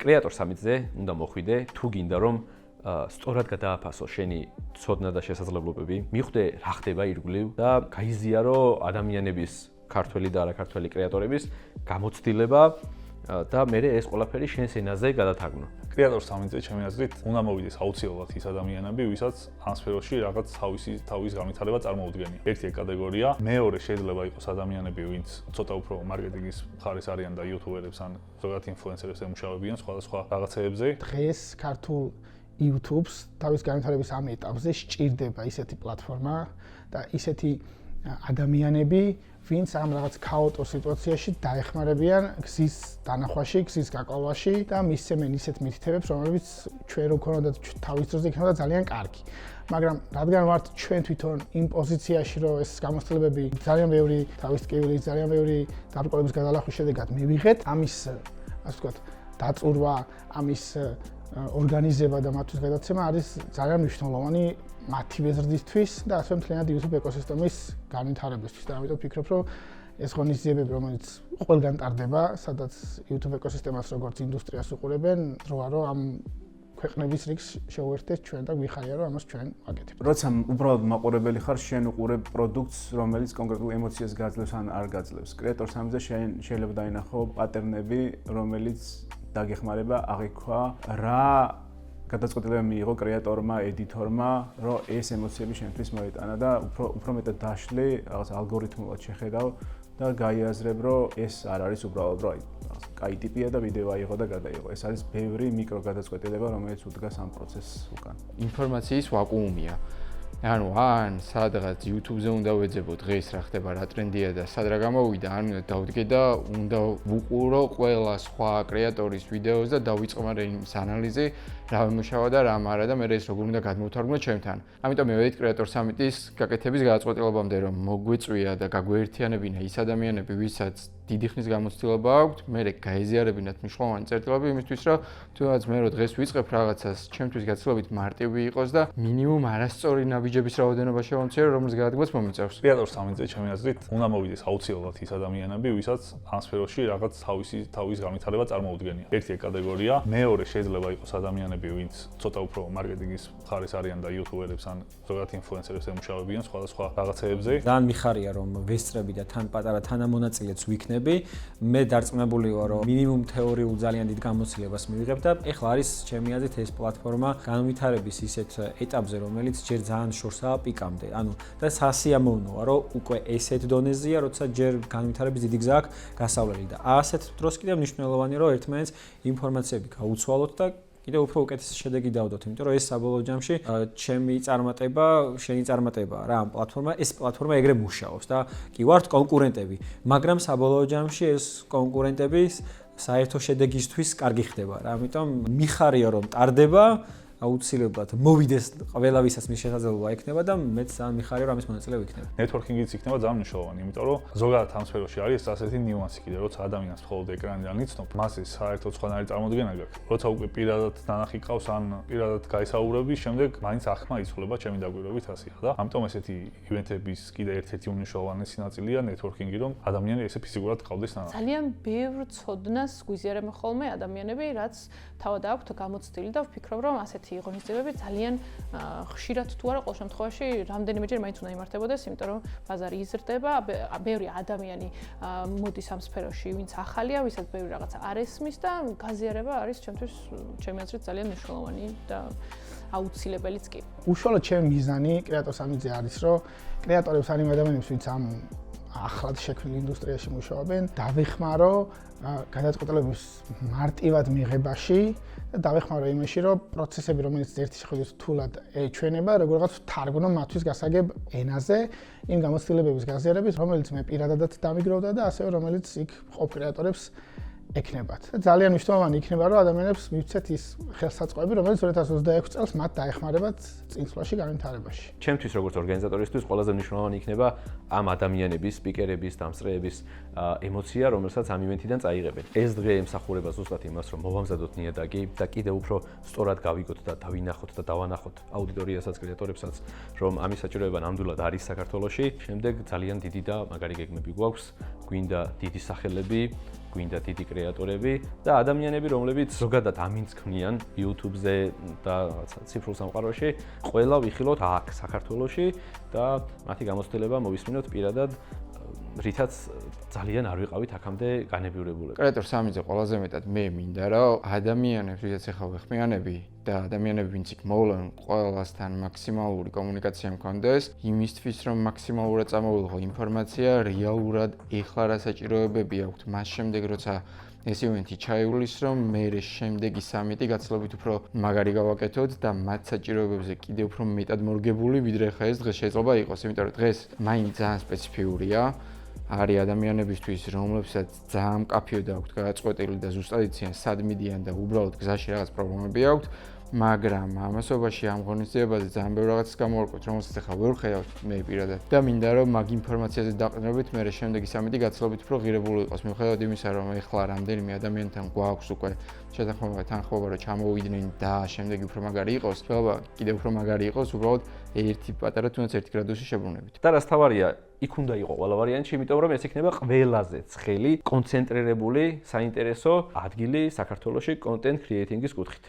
კრეატორ სამიტზე უნდა მოხვიდე, თუ გინდა რომ სწორად გადააფასო შენი ცოდნა და შესაძლებლობები, მიხვდე რა ხდება ირგვლივ და გაიზიარო ადამიანების, ქართველი და არაქართველი კრეატორების გამოცდილება და მე ეს ყველაფერი შენს ენაზე გადათარგმნო. კრეატორ სამიტზე ჩემი აზრით უნდა მოვიდეს აუცილებლად ის ადამიანები, ვისაც ამ სფეროში რაღაც თავის განვითარება წარმოუდგენია. ერთი კატეგორია, მეორე შეიძლება იყოს ადამიანები, ვინც ცოტა უფრო მარკეტინგის მხარეს არიან და იუთუბერებს ან ზოგადად ინფლუენსერებს ემუშავებიან სხვადასხვა რაღაცეებზე. დღეს ქართულ YouTube-ს თავის განვითარების ამ ეტაპზე სჭირდება ისეთი პლატფორმა და ისეთი ადამიანები, ვინც ამ რაღაც ქაოტურ სიტუაციაში დაეხმარებიან გზის დანახვაში, გზის გაკვლევაში და მისცემენ ისეთ მითითებებს, რომლებიც ჩვენ რო ქონოდა თავის დროზე იქნებოდა ძალიან კარგი. მაგრამ რადგან ვართ ჩვენ თვითონ იმ პოზიციაში, რომ ეს გამოცდილებები ძალიან ბევრი თავის ტკივილი, ძალიან ბევრი დარკვევების გადალახვის შედეგად მივიღეთ, ამის ასე ვთქვათ, დაწურვა, ამის ორგანიზება და მათთვის გადაცემა არის ძალიან მნიშვნელოვანი მათი ბეზრდისთვის და ასევე მთლიანად YouTube ეკოსისტემის განვითარებისთვის და ამიტომ ვფიქრობ, რომ ეს ღონისძიებები, რომელიც ყველგან ტარდება, სადაც YouTube ეკოსისტემას როგორც ინდუსტრიას უყურებენ, დროა რომ ამ ქვეყნების რიგს შევერთეთ ჩვენ და გვიხარია რომ ამას ჩვენ ვაკეთებთ. როცა უბრალოდ მაყურებელი ხარ, შენ უყურებ პროდუქტს, რომელიც კონკრეტულ ემოციას გაძლევს ან არ გაძლევს. კრეატორ სამიტზე შენ შეიძლება დაინახო პატერნები, რომელიც დაგეხმარება აღიქვა რა გადაწყვეტილება მიიღო კრეატორმა, ედიტორმა, რომ ეს ემოციები შენთვის მოეტანა და უფრო მეტად დაშლი, რაღაც ალგორითმულად შეხედავ და გაიაზრებ, რომ ეს არ არის უბრალოდ რომ კაი ტიპია და ვიდეო აიღო და გადაიღო. ეს არის ბევრი მიკრო გადაწყვეტილება, რომელიც უდგას ამ პროცესს უკან. ინფორმაციის ვაკუუმია. ანუ ან სადღაც YouTube-ზე უნდა ვეძებო დღეს რა ხდება, რა ტრენდია და სად რა გამოვიდა, ან უნდა დავდგე და უნდა ვუყურო ყველა სხვა კრეატორის ვიდეოს და დავიწყმარე იმის ანალიზი, რა ვიმუშავა და რა არა და მე ეს როგორ უნდა გადმოვთარგმნო ჩემთან. ამიტომ მივედით კრეატორ სამიტის გაკეთების გადაწყვეტილებამდე, რომ მოგვეწვია და გაგვეერთიანებინა ის ადამიანები, ვისაც დიდი ხნის გამოცდილება აქვთ, მე გაეზიარებინათ მნიშვნელოვანი წერტილები იმისთვის, რომ თუნდაც მე რო დღეს ვიწყებ რაღაცას, ჩემთვის გაცილებით მარტივი იყოს და მინიმუმ არასწორი ნაბიჯების რაოდენობა შევამცირე, რომელიც გადადგმას მომიწევს. კრეატორ სამიტზე ჩემი აზრით უნდა მოვიდეს აუცილებლად ის ადამიანები, ვისაც ამ სფეროში რაღაც თავის განვითარება წარმოუდგენია. ერთი კატეგორია, მეორე შეიძლება იყოს ადამიანები, ვინც ცოტა უფრო მარკეტინგის მხარეს არიან და იუთუბერებს ან ზოგადად ინფლუენსერებს ემუშავებიან სხვადასხვა რაღაცეებზე. ძალიან მიხარია რომ ვესწრები და თან პატარა თანამონაწილეც ვიქნები. მე დარწმუნებული ვარ, რომ მინიმუმ თეორიულ ძალიან დიდ გამოცდილებას მივიღებ და ეხლა არის ჩემი აზრით ეს პლატფორმა განვითარების ისეთ ეტაპზე, რომელიც ჯერ ძალიან შორსაა პიკამდე. ანუ და სასიამოვნოა, რომ უკვე ესეთ დონეზეა, როცა ჯერ განვითარების დიდი გზა აქვს გასავლელი და ასეთ დროს კიდევ მნიშვნელოვანია, რომ ერთმანეთს ინფორმაციები გაუცვალოთ და კიდევ უფრო უკეთესი შედეგი დავდოთ, იმიტომ რომ ეს საბოლოო ჯამში ჩემი წარმატება, შენი წარმატებაა რა ამ პლატფორმა, ეს პლატფორმა ეგრე მუშაობს და კი ვართ კონკურენტები, მაგრამ საბოლოო ჯამში ეს კონკურენტების საერთო შედეგისთვის კარგი ხდება რა, ამიტომ მიხარია რომ ტარდება აუცილებლად მოვიდეს ყველა ვისაც მის შესაძლებლობა ექნება და მეც ძალიან მიხარია რომ ამის მონაწილე ვიქნები. ნეტვორკინგიც იქნება ძალიან მნიშვნელოვანი, იმიტომ რომ ზოგადად ამ სფეროში არის ასეთი ნიუანსი კიდე, როცა ადამიანს მხოლოდ ეკრანიდან იცნობ, მას ეს საერთოდ სხვანაირი წარმოდგენა გაქვს. როცა უკვე პირადად ნანახი ყავს ან პირადად გაისაუბრები, შემდეგ მაინც ახმა იცვლება ჩემი დაკვირვებით ასეა და ამიტომ ესეთი ივენთების კიდე ერთ-ერთი უმნიშვნელოვანესი ნაწილია ნეტვორკინგი, რომ ადამიანი ესე ფიზიკურად ყავდეს ნანახი. ძალიან ბევრ ცოდნას გვიზიარებენ ხოლმე ადამიანები, რაც თავად აქვთ გამოცდილი და ვფიქრობ, რომ ასეთი ღონისძიებები ძალიან ხშირად თუ არა ყოველ შემთხვევაში რამდენიმეჯერ მაინც უნდა იმართებოდეს, იმიტომ რომ ბაზარი იზრდება, ბევრი ადამიანი მოდის ამ სფეროში, ვინც ახალია, ვისაც ბევრი რაღაცა არ ესმის და გაზიარება არის ჩემთვის ჩემი აზრით ძალიან მნიშვნელოვანი და აუცილებელიც კი. უშუალოდ ჩემი მიზანი კრეატორ სამიტზე არის, რომ კრეატორებს ან იმ ადამიანებს, ვინც ამ ახლად შექმნილ ინდუსტრიაში მუშაობენ, დავეხმარო გადაწყვეტილების მარტივად მიღებაში და დავეხმარო იმაში, რომ პროცესები, რომელიც ერთი შეხედვით რთულად ეჩვენება, როგორღაც ვთარგმნო მათთვის გასაგებ ენაზე იმ გამოცდილებების გაზიარების, რომელიც მე პირადადაც დამიგროვდა და ასევე რომელიც იქ მყოფ კრეატორებს ეკნებათ. და ძალიან მნიშვნელოვანი იქნება, რომ ადამიანებს მივცეთ ის ხელსაწყოები, რომელიც 2026 წელს მათ დაეხმარებათ წინსვლაში განვითარებაში. ჩემთვის როგორც ორგანიზატორისთვის ყველაზე მნიშვნელოვანი იქნება ამ ადამიანების, სპიკერების, დამსწრეების ემოცია, რომელსაც ამ ივენთიდან წაიღებენ. ეს დღე ემსახურება ზუსტად იმას, რომ მოვამზადოთ ნიადაგი და კიდევ უფრო სწორად გავიგოთ და დავინახოთ და დავანახოთ აუდიტორიასაც, კრეატორებსაც, რომ ამის საჭიროება ნამდვილად არის საქართველოში. შემდეგ ძალიან დიდი და მაგარი გეგმები გვაქვს, გვინდა დიდი სახელები, გვინდა დიდი კრეატორები და ადამიანები, რომლებიც ზოგადად ამინც ქმნიან YouTube-ზე და რაღაცა ციფრულ სამყაროში, ყველა ვიხილოთ აქ საქართველოში და მათი გამოცდილება მოვისმინოთ პირადად, რითაც ძალიან არ ვიყავით აქამდე განებიურებულები. კრეატორ 3-ზე ყველაზე მეტად მე მინდა რომ ადამიანებს, ვისაც ახლა ვეხმიანები და ადამიანები, ვინც იქ მოვლენ, ყველასთან მაქსიმალური კომუნიკაცია მქონდეს, იმისთვის რომ მაქსიმალურად წამოვიღო ინფორმაცია, რეალურად ეხლა რა საჭიროებები აქვთ მას შემდეგ, როცა ეს ივენთი ჩაივლის, რომ მე შემდეგი სამიტი გაცილებით უფრო მაგარი გავაკეთოთ და მათ საჭიროებებზე კიდევ უფრო მეტად მორგებული, ვიდრე ხა ეს დღეს შეიძლება იყოს, იმიტომ რომ დღეს მაინც ძალიან სპეციფიურია. არის ადამიანებისთვის, რომლებსაც ძალიან მკაფიოდ აქვთ გადაწყვეტილი და ზუსტად იციან სად მიდიან და უბრალოდ გზაში რაღაც პრობლემები აქვთ, მაგრამ ამასობაში ამ ღონისძიებაზე ძალიან ბევრ რაღაცას გამოვარკვევთ, რომელსაც ახლა ვერ ხედავთ მე პირადად და მინდა რომ მაგ ინფორმაციაზე დაყრდნობით მე შემდეგი სამიტი გაცილებით უფრო ღირებული იყოს, მიუხედავად იმისა, რომ ახლა რამდენიმე ადამიანთან გვაქვს უკვე შეთანხმება, თანხმობა, რომ ჩამოვიდნენ და შემდეგი უფრო მაგარი იყოს, შეიძლება კიდევ უფრო მაგარი იყოს, უბრალოდ ერთი პატარა თუნდაც 1 გრადუსი შებრუნებით. და რაც თავარია, იქ უნდა იყო ყველა ვარიანტი, იმიტომ რომ ეს იქნება ყველაზე ცხელი, კონცენტრირებული, საინტერესო ადგილი საქართველოში კონტენტ კრიეიტინგის კუთხით.